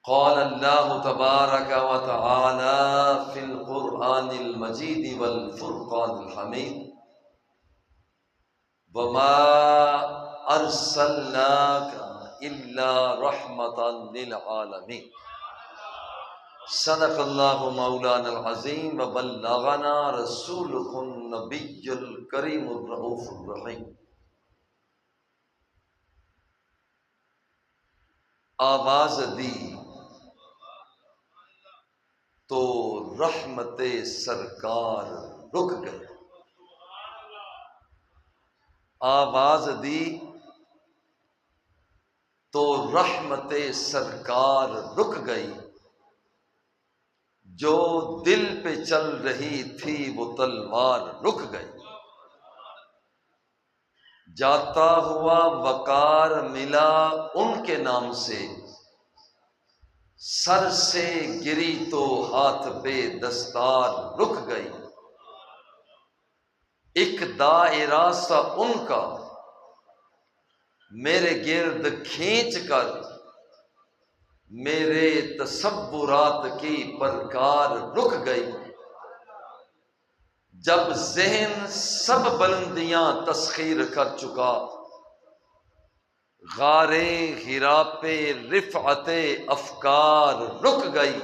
قال اللہ تبارک و تعالی فی القرآن المجید والفرقان الحمید وما ارسلناک الا رحمتا للعالمین۔ صدق اللہ مولانا العظیم وبلغنا رسولہ النبی الکریم الرؤوف الرحیم۔ آواز دی تو رحمت سرکار رک گئی، آواز دی تو رحمت سرکار رک گئی، جو دل پہ چل رہی تھی وہ تلوار رک گئی، جاتا ہوا وقار ملا ان کے نام سے، سر سے گری تو ہاتھ پہ دستار رک گئی، ایک دائرہ سا ان کا میرے گرد کھینچ کر میرے تصورات کی پرکار رک گئی، جب ذہن سب بلندیاں تسخیر کر چکا، غارِ حرا پہ رفعت افکار رک گئی،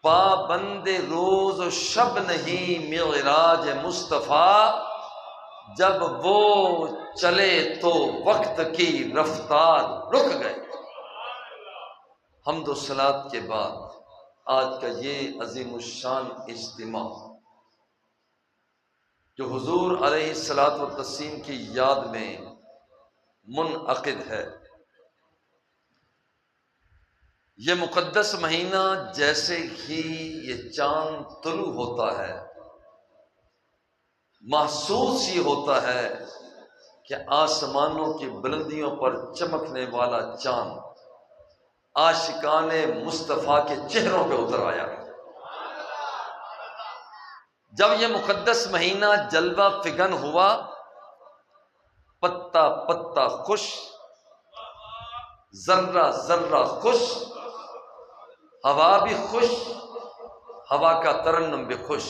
پابند روز و شب نہیں معراج مصطفیٰ، جب وہ چلے تو وقت کی رفتار رک گئی۔ حمد و صلات کے بعد آج کا یہ عظیم الشان اجتماع جو حضور علیہ الصلوۃ والتسلیم کی یاد میں منعقد ہے، یہ مقدس مہینہ جیسے ہی یہ چاند طلوع ہوتا ہے، محسوس یہ ہوتا ہے کہ آسمانوں کی بلندیوں پر چمکنے والا چاند عاشقان مصطفیٰ کے چہروں پہ اتر آیا ہے۔ جب یہ مقدس مہینہ جلوہ فگن ہوا، پتا پتا خوش، ذرہ ذرہ خوش، ہوا بھی خوش، ہوا کا ترنم بھی خوش،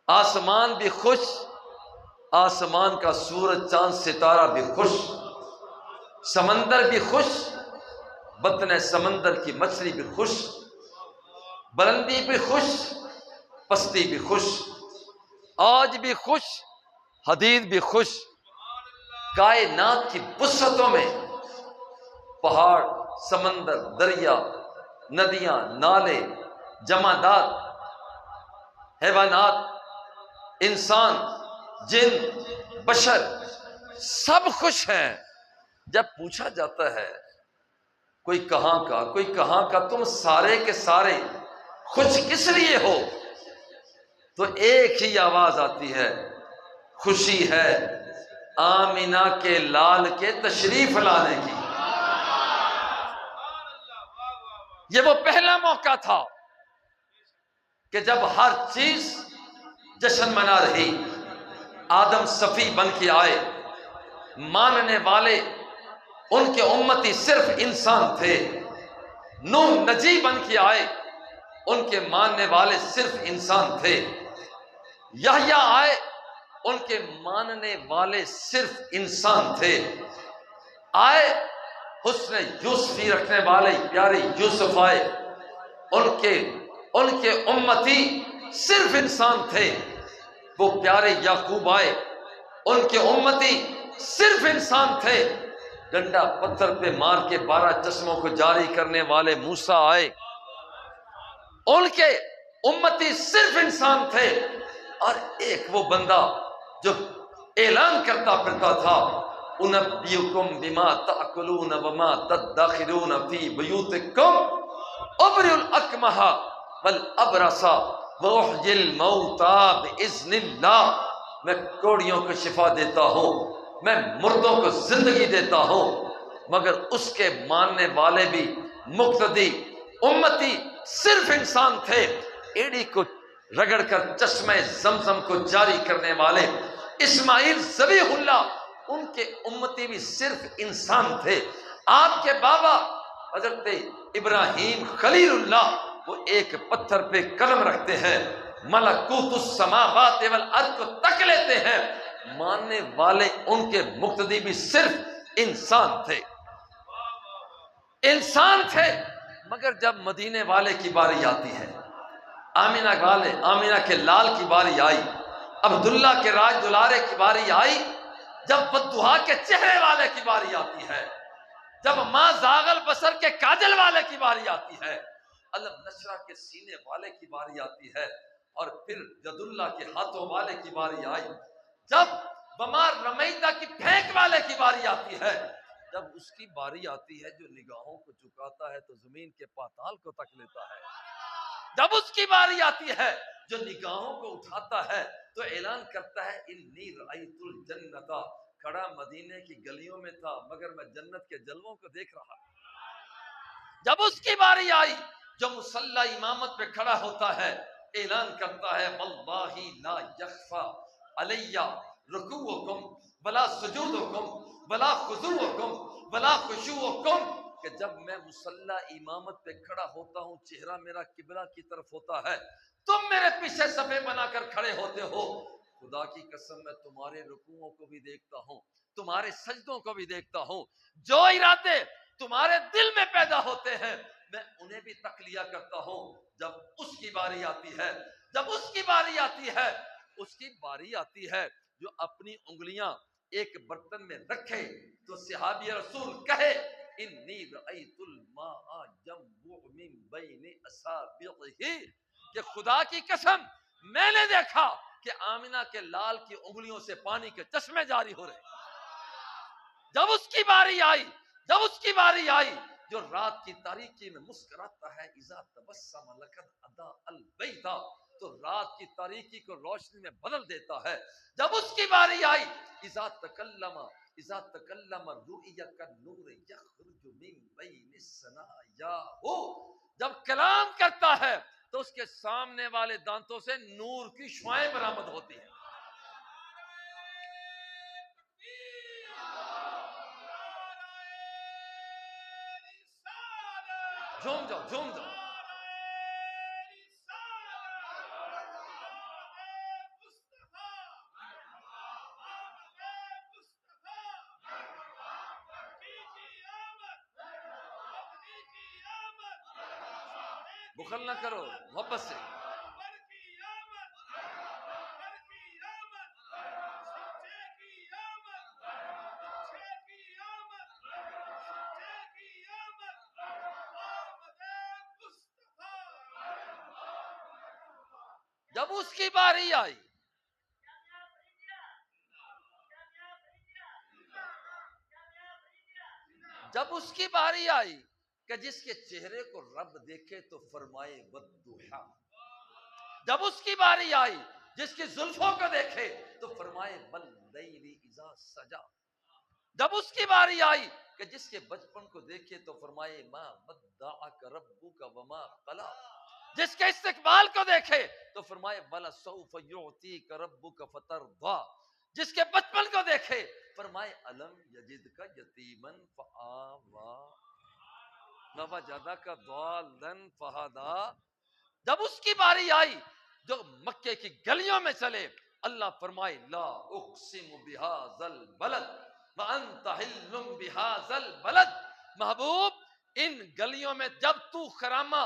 آسمان بھی خوش، آسمان کا سورج چاند ستارہ بھی خوش، سمندر بھی خوش، بطن سمندر کی مچھلی بھی خوش، بلندی بھی خوش، پستی بھی خوش، آج بھی خوش، حدید بھی خوش، کائنات کی وسعتوں میں پہاڑ، سمندر، دریا، ندیاں، نالے، جمادات، حیوانات، انسان، جن، بشر سب خوش ہیں۔ جب پوچھا جاتا ہے کوئی کہاں کا، کوئی کہاں کا، تم سارے کے سارے خوش کس لیے ہو، تو ایک ہی آواز آتی ہے، خوشی ہے آمینہ کے لال کے تشریف لانے کی۔ یہ وہ پہلا موقع تھا کہ جب ہر چیز جشن منا رہی، آدم صفی بن کے آئے، ماننے والے ان کے امتی صرف انسان تھے، نوح نجی بن کے آئے، ان کے ماننے والے صرف انسان تھے، یحییٰ آئے، ان کے ماننے والے صرف انسان تھے، آئے حسن یوسفی رکھنے والے پیارے یوسف آئے، ان کے امتی صرف انسان تھے، وہ پیارے یعقوب آئے، ان کے امتی صرف انسان تھے، ڈنڈا پتھر پہ مار کے 12 چشموں کو جاری کرنے والے موسیٰ آئے، ان کے امتی صرف انسان تھے، اور ایک وہ بندہ جو اعلان کرتا پھرتا تھا، انبئکم بما تأکلون وما تدخرون فی بیوتکم ابرئ الاکمہ والابرص واحیی الموتى باذن اللہ، میں کوڑیوں کو شفا دیتا ہوں، میں مردوں کو زندگی دیتا ہوں، مگر اس کے ماننے والے بھی مقتدی امتی صرف انسان تھے، ایڑی کو رگڑ کر چشمہ زمزم کو جاری کرنے والے اسماعیل ذبیح اللہ، ان کے امتی بھی صرف انسان تھے، آپ کے بابا حضرت ابراہیم خلیل اللہ وہ ایک پتھر پہ قلم رکھتے ہیں، ملکوت السماوات والارض کو تک لیتے ہیں، ماننے والے ان کے مقتدی بھی صرف انسان تھے، انسان تھے۔ مگر جب مدینے والے کی باری آتی ہے، آمینہ کے لال کی باری آئی، عبداللہ کے راج دلارے کی باری آئی، جب بددعا کے چہرے والے کی باری آتی ہے، جب ماں زاغل بصر کے کاجل والے کی باری آتی ہے، علم نشرہ کے سینے والے کی باری آتی ہے، اور پھر جد اللہ کے ہاتھوں والے کی باری آئی، جب بمار رمیدہ کی پھینک والے کی باری آتی ہے، جب اس کی باری آتی ہے جو نگاہوں کو جھکاتا ہے تو زمین کے پاتال کو تک لیتا ہے، جب اس کی باری آتی ہے جو نگاہوں کو اٹھاتا ہے تو اعلان کرتا ہے انی رأیت الجنت، کھڑا مدینے کی گلیوں میں تھا مگر میں جنت کے جلووں کو دیکھ رہا۔ جب اس کی باری آئی جو مصلی امامت پہ کھڑا ہوتا ہے، اعلان کرتا ہے واللہ لا یخفی علی رکوعکم ولا سجودکم ولا خضوعکم ولا خشوعکم، کہ جب میں مصلی امامت پہ کھڑا ہوتا ہوں چہرہ میرا قبلہ کی طرف ہوتا ہے، تم میرے پیچھے صفے بنا کر کھڑے ہوتے ہو، خدا کی قسم میں تمہارے رکوعوں کو بھی دیکھتا ہوں، تمہارے سجدوں کو بھی دیکھتا ہوں، جو ارادے تمہارے دل میں پیدا ہوتے ہیں میں انہیں بھی تخلیہ کرتا ہوں۔ جب اس کی باری آتی ہے، جب اس کی باری آتی ہے، اس کی باری آتی ہے جو اپنی انگلیاں ایک برتن میں رکھے تو صحابی رسول کہے انی رأیت الماء ينبع من بین اصابعہ، کہ خدا کی قسم میں نے دیکھا کہ آمنہ کے لال کی انگلیوں سے پانی کے چشمے جاری ہو رہے۔ جب اس کی باری آئی، جب اس کی باری آئی جو رات کی تاریکی میں مسکراتا ہے اذا تبسم لقد اضاء البیت، تو رات کی تاریکی کو روشنی میں بدل دیتا ہے۔ جب اس کی باری آئی اذا تکلم الرؤیا کالنور یخرج من بین الثنایا، جب کلام کرتا ہے تو اس کے سامنے والے دانتوں سے نور کی شعاعیں برآمد ہوتی ہیں۔ جھوم جاؤ، جھوم جاؤ۔ بخل نہ کرو محبت سے۔ جب اس کی باری آئی، جب اس کی باری آئی کہ جس کے چہرے کو رب دیکھے تو فرمائے والضحیٰ، جب اس کی باری آئی جس کی زلفوں کو دیکھے تو فرمائے واللیل اذا سجا، جب اس کی باری آئی کہ جس کے بچپن کو دیکھے تو فرمائے ما ودعک ربک وما قلی، جس کے استقبال کو دیکھے تو فرمائے وَلَسَوْفَ يُعْتِيكَ رَبُّكَ فَتَرْضَىٰ، جس کے بچپن کو دیکھے فرمائے أَلَمْ يَجِدْكَ يَتِيمًا فَآوَىٰ وَوَجَدَكَ ضَالًّا فَهَدَىٰ۔ جب اس کی باری آئی جو مکے کی گلیوں میں چلے، اللہ فرمائے لا اقسم بهذا البلد وانت حل بهذا البلد، محبوب ان گلیوں میں جب تو خرامہ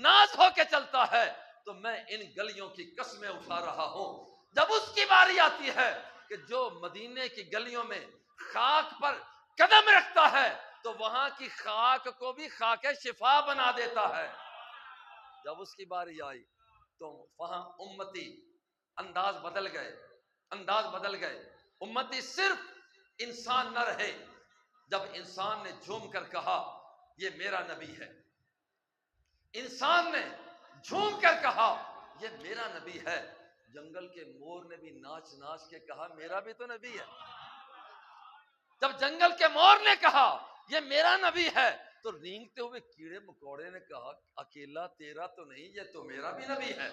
ناز ہو کے چلتا ہے تو میں ان گلیوں کی قسمیں اٹھا رہا ہوں۔ جب اس کی باری آتی ہے کہ جو مدینے کی گلیوں میں خاک پر قدم رکھتا ہے تو وہاں کی خاک کو بھی خاک شفا بنا دیتا ہے۔ جب اس کی باری آئی تو وہاں امتی انداز بدل گئے، انداز بدل گئے، امتی صرف انسان نہ رہے۔ جب انسان نے جھوم کر کہا یہ میرا نبی ہے، انسان نے جھوم کر کہا یہ میرا نبی ہے، جنگل کے مور نے بھی ناچ ناچ کے کہا میرا بھی تو نبی ہے۔ جب جنگل کے مور نے کہا یہ میرا نبی ہے تو رینگتے ہوئے کیڑے مکوڑے نے کہا اکیلا تیرا تو نہیں، یہ تو میرا بھی نبی ہے۔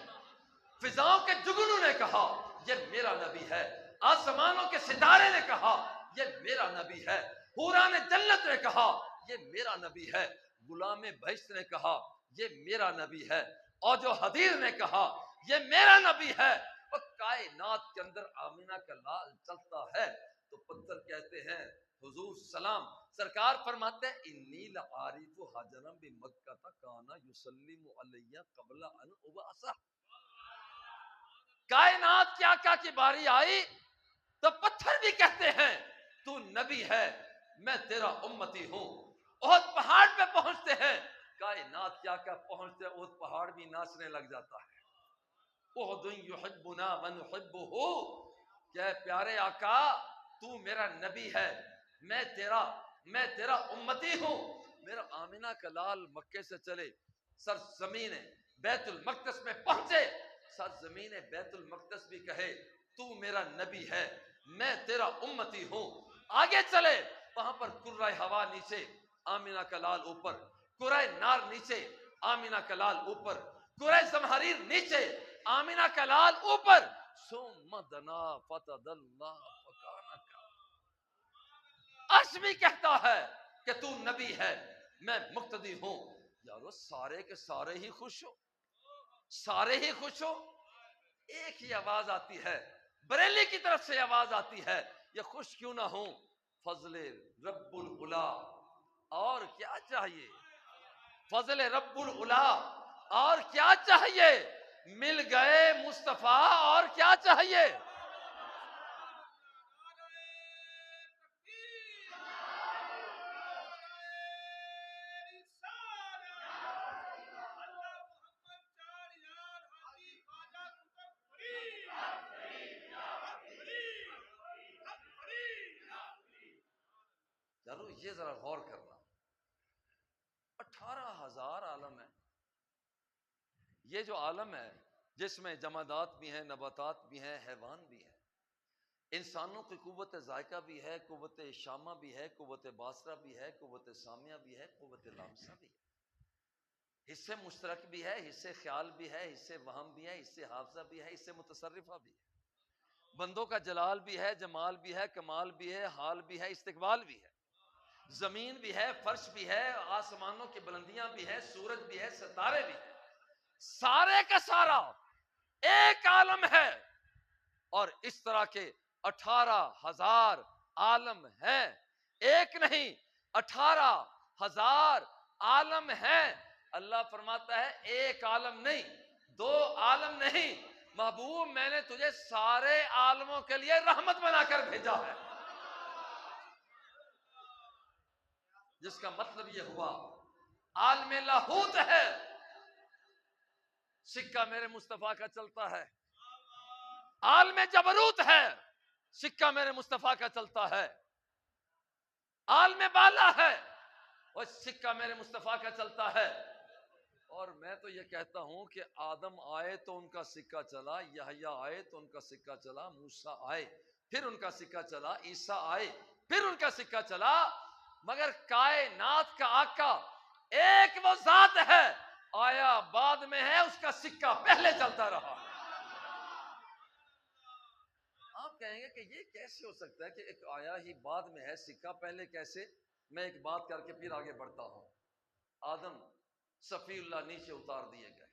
فضاؤں کے جگنوں نے کہا یہ میرا نبی ہے، آسمانوں کے ستارے نے کہا یہ میرا نبی ہے، حوران جنت نے کہا یہ میرا نبی ہے، غلام بہشت نے کہا یہ میرا نبی ہے، اور جو حدیر نے کہا یہ میرا نبی ہے، اور کائنات کے اندر آمینہ کا لال چلتا ہے، تو پتھر کہتے ہیں حضور سلام، سرکار فرماتے ہیں انی لعارف حجرا بمکہ کانا یسلم علی قبل ان ابعث۔ کائنات کے آقا کی باری آئی تو پتھر بھی کہتے ہیں تو نبی ہے، میں تیرا امتی ہوں۔ احد پہاڑ پہ پہنچتے ہیں، کائنات کے آقا پہنچتے ہیں، احد پہاڑ بھی ناچنے لگ جاتا ہے۔ احد یحبنا ونحبہ، کہ پیارے آقا تو میرا نبی ہے، میں تیرا امتی ہوں۔ میرا آمینہ کا لال مکے سے چلے، سرزمین بیت المقدس میں پہنچے، سرزمین بیت المقدس بھی کہے تو میرا نبی ہے، میں تیرا امتی ہوں۔ آگے چلے، وہاں پر کرۂ ہوا نیچے، آمینہ کا لال اوپر، کرۂ نار نیچے، آمینہ کا لال اوپر، کرۂ زمہریر نیچے، آمینہ کا لال اوپر، ثم دنا فتدلی فکان عرش بھی کہتا ہے کہ تو نبی ہے، میں مقتدی ہوں۔ یارو سارے کے سارے ہی خوش ہو، سارے ہی خوش ہو، ایک ہی آواز آتی ہے، بریلی کی طرف سے آواز آتی ہے، یہ خوش کیوں نہ ہوں؟ فضل رب العلا، اور کیا چاہیے؟ فضل رب العلا، اور کیا چاہیے؟ مل گئے مصطفیٰ، اور کیا چاہیے؟ چلو یہ ذرا غور کرنا، 18,000 عالم ہے، یہ جو عالم ہے جس میں جمادات بھی ہیں، نباتات بھی ہیں، حیوان بھی ہیں، انسانوں کی قوت ذائقہ بھی ہے، قوت شامہ بھی ہے، قوت باصرہ بھی ہے، قوت سامعہ بھی ہے، قوت لامسہ بھی ہے، حصے مشترک بھی ہے، حصے خیال بھی ہے، حصے وہم بھی ہے، حصے حافظہ بھی ہے، حصے متصرفہ بھی ہے، بندوں کا جلال بھی ہے، جمال بھی ہے، کمال بھی ہے، حال بھی ہے، استقبال بھی ہے، زمین بھی ہے، فرش بھی ہے، آسمانوں کی بلندیاں بھی ہے، سورج بھی ہے، ستارے بھی ہیں، سارے کا سارا ایک عالم ہے، اور اس طرح کے 18,000 عالم ہیں، ایک نہیں 18,000 عالم ہیں۔ اللہ فرماتا ہے ایک عالم نہیں، دو عالم نہیں، محبوب میں نے تجھے سارے عالموں کے لیے رحمت بنا کر بھیجا ہے، جس کا مطلب یہ ہوا عالم لاہوت ہے، سکہ میرے مصطفیٰ کا چلتا ہے، عالم جبروت ہے، سکہ میرے مصطفیٰ کا چلتا ہے، عالم بالا ہے، اور سکہ میرے مصطفیٰ کا چلتا ہے۔ اور میں تو یہ کہتا ہوں کہ آدم آئے تو ان کا سکہ چلا، یحییٰ آئے تو ان کا سکہ چلا، موسیٰ آئے پھر ان کا سکہ چلا، عیسیٰ آئے پھر ان کا سکہ چلا، مگر کائنات کا آقا ایک وہ ذات ہے، آیا بعد میں ہے، اس کا سکہ پہلے چلتا رہا۔ آپ کہیں گے کہ یہ کیسے ہو سکتا ہے کہ ایک آیا ہی بعد میں ہے، سکہ پہلے کیسے؟ میں ایک بات کر کے پھر آگے بڑھتا ہوں۔ آدم صفی اللہ نیچے اتار دیے گئے،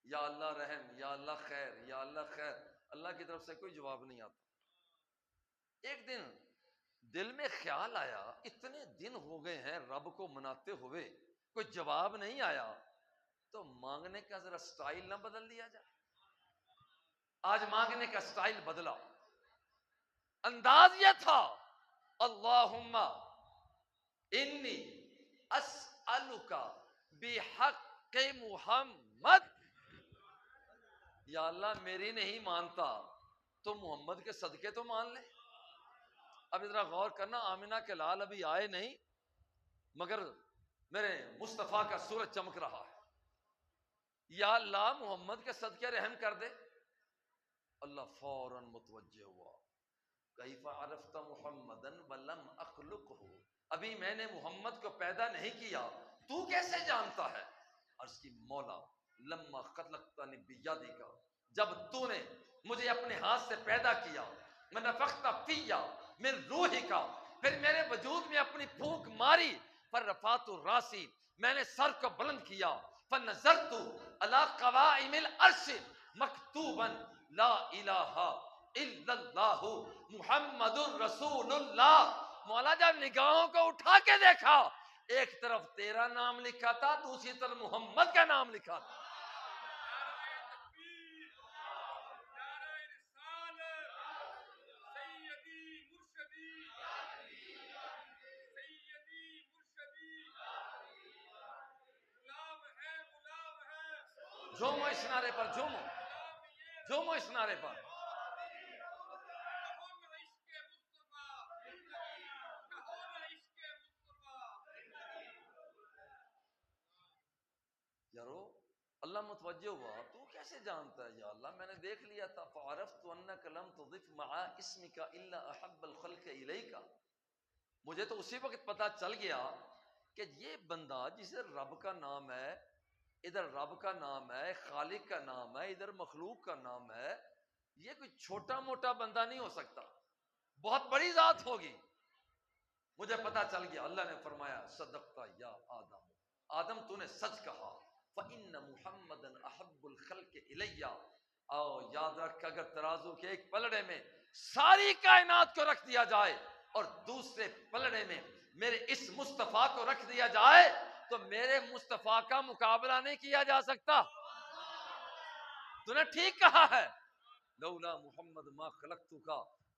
یا اللہ رحم، یا اللہ خیر، یا اللہ خیر، اللہ کی طرف سے کوئی جواب نہیں آتا۔ ایک دن دل میں خیال آیا اتنے دن ہو گئے ہیں رب کو مناتے ہوئے، کوئی جواب نہیں آیا، تو مانگنے کا ذرا سٹائل نہ بدل لیا جائے۔ آج مانگنے کا سٹائل بدلا، انداز یہ تھا اللہم انی اسألک بحق محمد، یا اللہ میری نہیں مانتا تو محمد کے صدقے تو مان لے۔ اب ذرا غور کرنا، آمینہ کے لال ابھی آئے نہیں مگر میرے مصطفیٰ کا سورج چمک رہا ہے، یا اللہ محمد کے صدقے رحم کر دے۔ اللہ فوراً متوجہ ہوا، کیف عرفت محمدا ولم اخلقہ، ابھی میں نے محمد کو پیدا نہیں کیا، تو کیسے جانتا ہے؟ عرض کی مولا لما خلقتنی بیدک، جب تو نے مجھے اپنے ہاتھ سے پیدا کیا، ونفخت فی من روحک، پھر میرے وجود میں اپنی پھونک ماری، فرفعت راسی، میں نے سر کو بلند کیا، فنظرت علی قوائم العرش مکتوبا لا الہ الا اللہ محمد رسول اللہ۔ مولا جب نگاہوں کو اٹھا کے دیکھا، ایک طرف تیرا نام لکھا تھا، دوسری طرف محمد کا نام لکھا تھا۔ جومو اس نعرے پر، جومو اس نعرے پر۔ یارو اللہ متوجہ ہوا، تو کیسے جانتا ہے؟ یا اللہ میں نے دیکھ لیا تھا، فعرفت انک لم تضف مع اسمک الا احب الخلق الیک، مجھے تو اسی وقت پتا چل گیا کہ یہ بندہ جسے رب کا نام ہے، ادھر رب کا نام ہے، خالق کا نام ہے، ادھر مخلوق کا نام ہے، یہ کوئی چھوٹا موٹا بندہ نہیں ہو سکتا، بہت بڑی ذات ہوگی۔ مجھے پتا چل گیا۔ اللہ نے فرمایا صدقت یا آدم، آدم تو نے سچ کہا، فإن محمدا احب الخلق الی۔ او یاد رکھ، اگر ترازو کے ایک پلڑے میں ساری کائنات کو رکھ دیا جائے اور دوسرے پلڑے میں میرے اس مصطفیٰ کو رکھ دیا جائے تو میرے مصطفیٰ کا مقابلہ نہیں کیا جا سکتا۔ تو نے ٹھیک کہا ہے، لولا محمد ما خلقتک،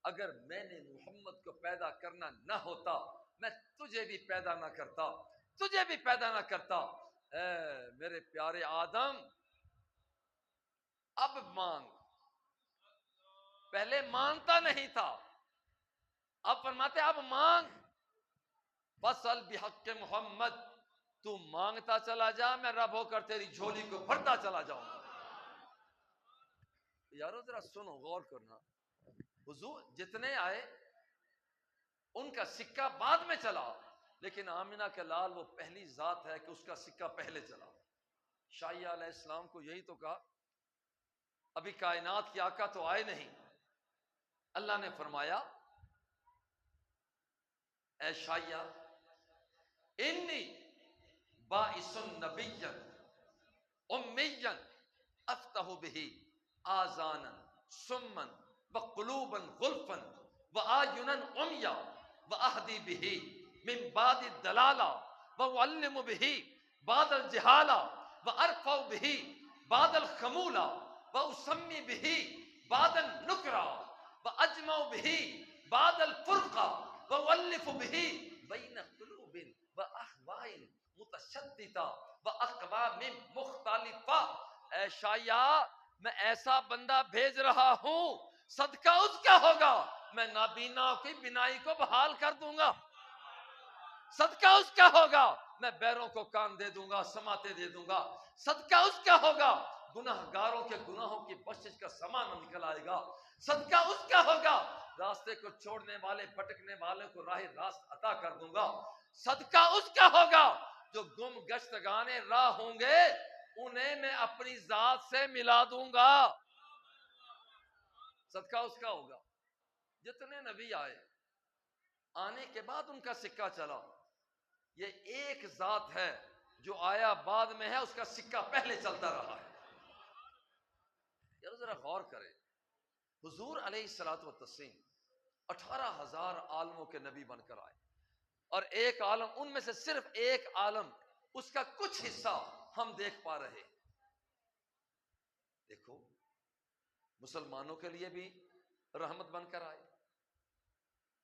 اگر میں نے محمد کو پیدا کرنا نہ ہوتا میں تجھے بھی پیدا نہ کرتا، تجھے بھی پیدا نہ کرتا۔ اے میرے پیارے آدم، اب مانگ، پہلے مانگتا نہیں تھا، اب فرماتے اب مانگ، فصل بحق محمد، تو مانگتا چلا جا، میں رب ہو کر تیری جھولی کو بھرتا چلا جاؤں گا۔ یارو ذرا سنو، غور کرنا، حضور جتنے آئے ان کا سکہ بعد میں چلا، لیکن آمنہ کے لال وہ پہلی ذات ہے کہ اس کا سکہ پہلے چلا۔ شاہیہ علیہ السلام کو یہی تو کہا، ابھی کائنات کے آقا تو آئے نہیں، اللہ نے فرمایا اے شاہیہ انی باعث نبیا امیا افتح بہ آذانا صما وقلوبا غلفا واعینا عمیا واہدی بہ من بعد الدلالہ واعلم بہ بعد الجہالہ وارفع بہ بعد الخمولہ واسمی بہ بعد النکرہ واجمع بہ بعد الفرقہ وألف به بين قلوب وأحواء متشتتة وأقوام مختلفة۔ اے شاہیہ میں ایسا بندہ بھیج رہا ہوں، صدقہ اس کا ہوگا، میں نابینا کی بینائی کو بحال کر دوں گا، صدقہ اس کا ہوگا، میں بیروں کو کان دے دوں گا، سماتے دے دوں گا، صدقہ اس کا ہوگا، گناہ گاروں کے گناہوں کی بخشش کا سامان نکل آئے گا، صدقہ اس کا ہوگا، راستے کو چھوڑنے والے بھٹکنے والے کو راہ راست عطا کر دوں گا، صدقہ اس کا ہوگا، جو گم گشتگانے راہ ہوں گے انہیں میں اپنی ذات سے ملا دوں گا، صدقہ اس کا ہوگا۔ جتنے نبی آئے، آنے کے بعد ان کا سکہ چلا، یہ ایک ذات ہے جو آیا بعد میں ہے، اس کا سکہ پہلے چلتا رہا ہے۔ ذرا غور کریں، حضور علیہ الصلوۃ والتسلیم 18,000 عالموں کے نبی بن کر آئے، اور ایک عالم، ان میں سے صرف ایک عالم، اس کا کچھ حصہ ہم دیکھ پا رہے۔ دیکھو مسلمانوں کے لیے بھی رحمت بن کر آئے،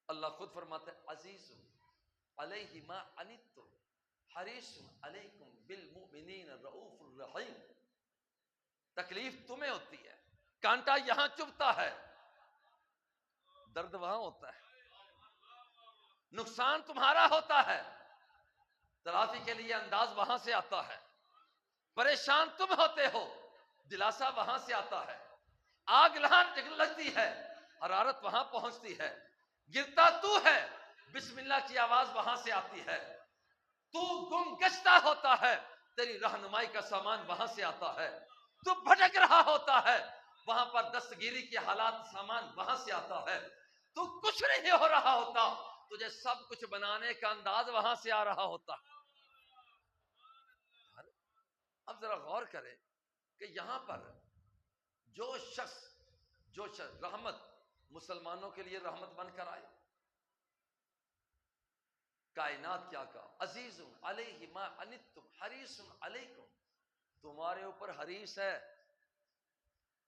اللہ خود فرماتے ہیں عزیز علیہ ما عنتم حریص علیکم بالمؤمنین رؤوف الرحیم۔ تکلیف تمہیں ہوتی ہے، کانٹا یہاں چبھتا ہے، درد وہاں ہوتا ہے، نقصان تمہارا ہوتا ہے، تلافی کے لیے انداز وہاں سے آتا ہے، پریشان تم ہوتے ہو، دلاسا وہاں سے آتا ہے، آگ لگتی ہے، حرارت وہاں پہنچتی ہے، گرتا تو ہے، بسم اللہ کی آواز وہاں سے آتی ہے، تو گم گشتہ ہوتا ہے، تیری رہنمائی کا سامان وہاں سے آتا ہے، تو بھٹک رہا ہوتا ہے، وہاں پر دستگیری کے حالات سامان وہاں سے آتا ہے، تو کچھ نہیں ہو رہا ہوتا، تجھے سب کچھ بنانے کا انداز وہاں سے آ رہا ہوتا. اب ذرا غور کریں کہ یہاں پر جو شخص رحمت مسلمانوں کے لیے رحمت بن کر آئے، کائنات کیا کہا، عزیز علیہ ما عنتم حریص علیکم، تمہارے اوپر حریص ہے.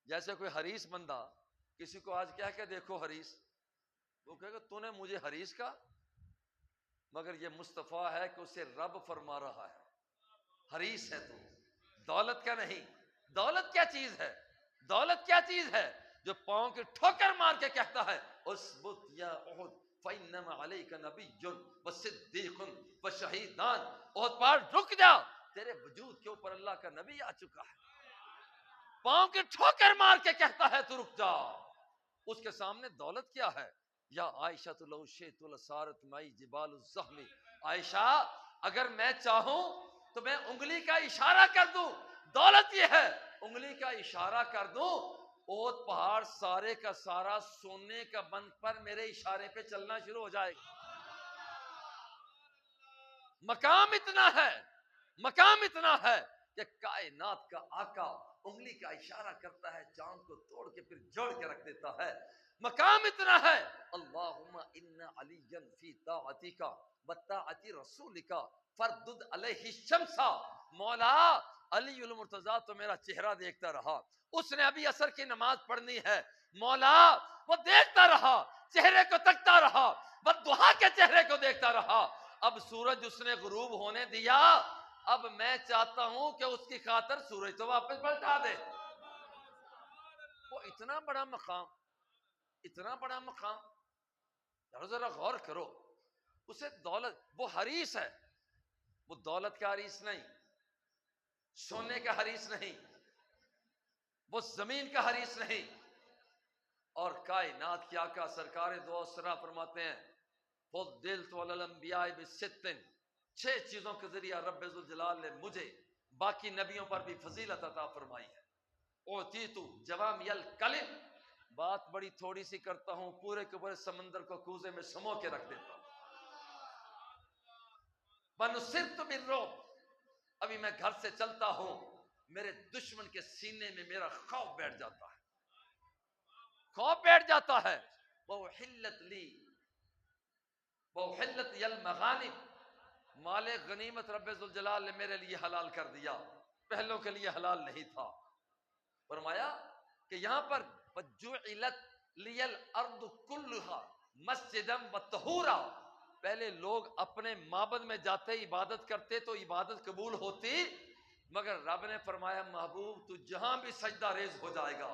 جیسے کوئی حریص بندہ کسی کو آج کہہ کے دیکھو حریص، وہ کہے گا تو نے مجھے حریص کہا، مگر یہ مصطفیٰ ہے کہ اسے رب فرما رہا ہے حریص ہے تو. دولت کا نہیں. دولت کیا چیز ہے؟ دولت کیا چیز ہے جو پاؤں کی ٹھوکر مار کے کہتا ہے اثبت یا احد فانما علیک نبی وصدیق وشہیدان، احد پہاڑ رک جا، تیرے وجود کے اوپر اللہ کا نبی آ چکا ہے. پاؤں کی ٹھوکر مار کے کہتا ہے تو رک جا. اس کے سامنے دولت کیا ہے؟ یا عائشہ لو شئت لصارت معی جبال الزحم، عائشہ اگر میں چاہوں تو میں انگلی کا اشارہ کر دوں. دولت یہ ہے انگلی کا اشارہ کر دوں، اوت پہاڑ سارے کا سارا سونے کا بن پر میرے اشارے پہ چلنا شروع ہو جائے گا. مقام اتنا ہے، مقام اتنا ہے کہ کائنات کا آقا انگلی کا اشارہ کرتا ہے، چاند کو توڑ کے پھر جوڑ کے رکھ دیتا ہے. مقام اتنا ہے. اللہم ان علی فی طاعتک وطاعت رسولک فردد علیہ الشمس. مولا علی المرتضیٰ تو میرا چہرہ دیکھتا رہا، اس نے ابھی عصر کی نماز پڑھنی ہے، مولا وہ دیکھتا رہا، چہرے کو تکتا رہا، بددعا کے چہرے کو دیکھتا رہا. اب سورج اس نے غروب ہونے دیا، اب میں چاہتا ہوں کہ اس کی خاطر سورج تو واپس پلٹا دے. وہ اتنا بڑا مقام، اتنا بڑا مقام. ذرا غور کرو. اسے دولت، وہ حریص ہے، وہ دولت کا حریص نہیں، سونے کا حریص نہیں، وہ زمین کا حریص نہیں. اور کائنات کی آقا سرکار دو اسرا فرماتے ہیں فضلت علی الانبیاء بست، 6 چیزوں کے ذریعہ رب ذوالجلال نے مجھے باقی نبیوں پر بھی فضیلت عطا فرمائی ہے. اوتیت جوامع الکلم، بات بڑی تھوڑی سی کرتا ہوں، پورے کے پورے سمندر کو کوزے میں سمو کے رکھ دیتا ہوں. ونصرت بالرعب، ابھی میں گھر سے چلتا ہوں میرے دشمن کے سینے میں میرا خوف بیٹھ جاتا ہے، خوف بیٹھ جاتا ہے. وَأُحِلَّتْ لِي وَأُحِلَّتْ لِيَ الْمَغَانِمُ، مال غنیمت رب ذوالجلال نے میرے لیے حلال کر دیا، پہلوں کے لیے حلال نہیں تھا. فرمایا کہ یہاں پر وَجُعِلَتْ لِيَ الْأَرْضُ كُلُّهَا مَسْجِدًا وَطَهُورًا، پہلے لوگ اپنے معبد میں جاتے عبادت کرتے تو عبادت قبول ہوتی، مگر رب نے فرمایا محبوب تو جہاں بھی سجدہ ریز ہو جائے گا،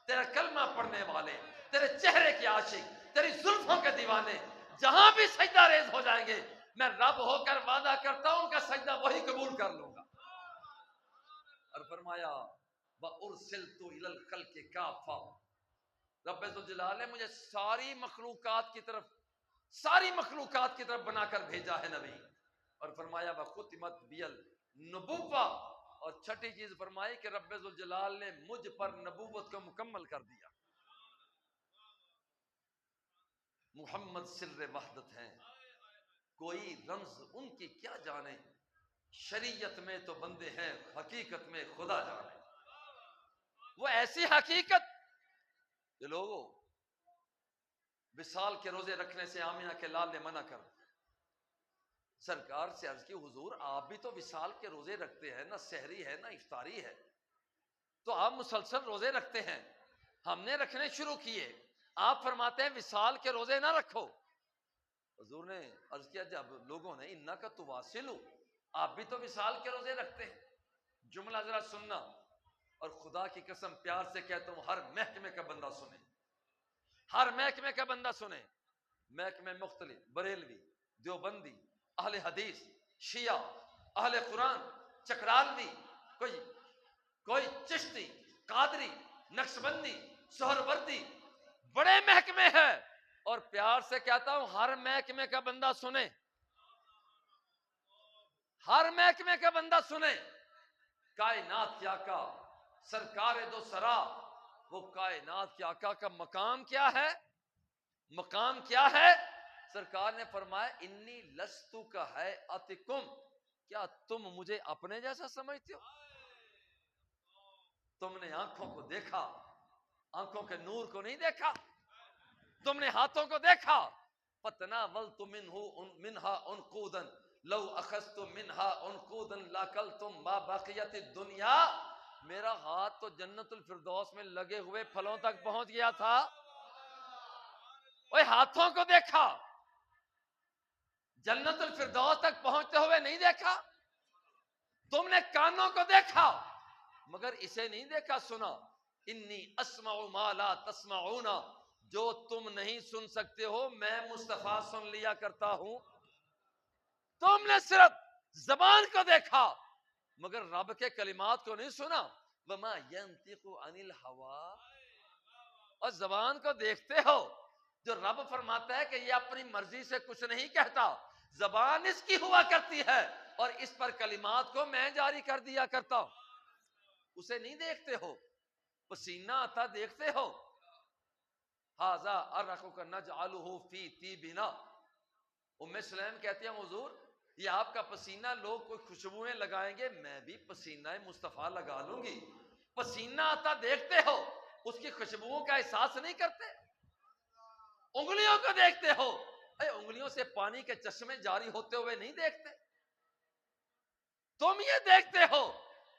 تیرا کلمہ پڑھنے والے، تیرے چہرے کے عاشق، تیری زلفوں کے دیوانے جہاں بھی سجدہ ریز ہو جائیں گے، میں رب ہو کر وعدہ کرتا ہوں ان کا سجدہ وہی قبول کر لوں گا. اور فرمایا وَأُرْسِلْتُ إِلَى الْخَلْقِ كَافَّةً، رب ذوالجلال نے مجھے ساری مخلوقات کی طرف بنا کر بھیجا ہے نبی. اور فرمایا وَخُتِمَتْ بِيَ النُّبُوَّةُ، اور چھٹی چیز فرمائی کہ رب ذوالجلال نے مجھ پر نبوت کو مکمل کر دیا. محمد سر وحدت ہیں، کوئی رمز ان کی کیا جانے، شریعت میں تو بندے ہیں، حقیقت میں خدا جانے. وہ ایسی حقیقت کہ لوگوں وصال کے روزے رکھنے سے آمینہ کے لال نے منع کر. سرکار سے عرض کی حضور آپ بھی تو وصال کے روزے رکھتے ہیں، نہ سحری ہے نہ افطاری ہے، تو آپ مسلسل روزے رکھتے ہیں، ہم نے رکھنے شروع کیے، آپ فرماتے ہیں وصال کے روزے نہ رکھو. حضور نے عرض کیا جب لوگوں نے انکا تواصلو، آپ بھی تو وصال کے روزے رکھتے ہیں. جملہ ذرا سننا، اور خدا کی قسم پیار سے کہتا ہوں ہر محکمے کا بندہ سنے، ہر محکمے کا بندہ سنے. محکمے مختلف، بریلوی، دیوبندی، اہل حدیث، شیعہ، اہل قرآن، چکرالوی، کوئی چشتی، قادری، نقشبندی، سہروردی، بڑے محکمے ہیں. اور پیار سے کہتا ہوں ہر محکمے کا بندہ سنے، ہر محکمے کا بندہ سنے. کائنات کے آقا سرکار دو سرا، وہ کائنات کے آقا کا مقام کیا ہے؟ مقام کیا ہے سرکار نے فرمایا انی لستو کا ہے اتکم، کیا تم مجھے اپنے جیسا سمجھتے ہو؟ تم نے آنکھوں کو دیکھا، آنکھوں کے نور کو نہیں دیکھا، تم نے ہاتھوں کو دیکھا، فتناولت منہا انقودا لو اخذت منہا انقودا لاکلتم ما بقیت الدنیا، میرا ہاتھ تو جنت الفردوس میں لگے ہوئے پھلوں تک پہنچ گیا تھا۔ اوے ہاتھوں کو دیکھا، جنت الفردوس تک پہنچتے ہوئے نہیں دیکھا، تم نے کانوں کو دیکھا مگر اسے نہیں دیکھا سنا، انی اسمع ما لا تسمعون، جو تم نہیں سن سکتے ہو میں مصطفیٰ سن لیا کرتا ہوں۔ تم نے صرف زبان کو دیکھا مگر رب کے کلمات کو نہیں سنا، وما ينطق عن الهوى، اور زبان کو دیکھتے ہو، جو رب فرماتا ہے کہ یہ اپنی مرضی سے کچھ نہیں کہتا، زبان اس کی ہوا کرتی ہے اور اس پر کلمات کو میں جاری کر دیا کرتا ہوں۔ اسے نہیں دیکھتے ہو، پسینہ آتا دیکھتے ہو، ھذا ارقک نجعلہ فی طیبنا، ام سلیم کہتی ہیں حضور یہ آپ کا پسینہ لوگ کوئی خوشبوئیں لگائیں گے، میں بھی پسینہ مصطفیٰ لگا لوں گی۔ پسینہ آتا دیکھتے ہو، اس کی خوشبوؤں کا احساس نہیں کرتے؟ انگلیوں کو دیکھتے ہو، اے انگلیوں سے پانی کے چشمے جاری ہوتے ہوئے نہیں دیکھتے؟ تم یہ دیکھتے ہو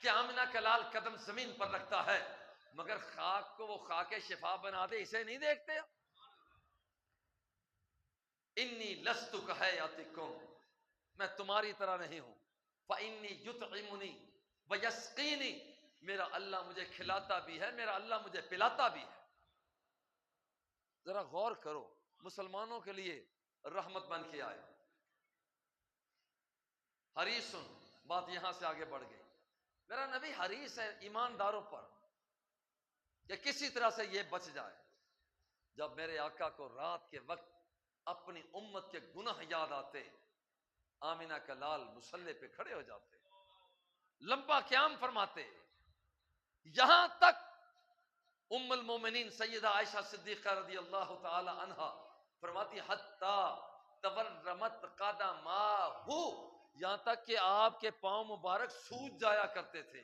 کہ آمنہ کا لال قدم زمین پر رکھتا ہے مگر خاک کو وہ خاک شفا بنا دے، اسے نہیں دیکھتے ہو؟ انی لست کہیاتکم، میں تمہاری طرح نہیں ہوں، فانی یطعمنی ویسقینی، میرا اللہ مجھے کھلاتا بھی ہے، میرا اللہ مجھے پلاتا بھی ہے۔ ذرا غور کرو، مسلمانوں کے لیے رحمت بن کے آئے۔ حریصن، بات یہاں سے آگے بڑھ گئی، میرا نبی حریص ہے ایمانداروں پر کہ کسی طرح سے یہ بچ جائے۔ جب میرے آقا کو رات کے وقت اپنی امت کے گناہ یاد آتے، آمنہ کا لال مصلی پہ کھڑے ہو جاتے، لمبا قیام فرماتے، یہاں تک ام المومنین سیدہ عائشہ صدیقہ رضی اللہ تعالی عنہا فرماتی حتی تورمت قدماہ، یہاں تک کہ آپ کے پاؤں مبارک سوج جایا کرتے تھے۔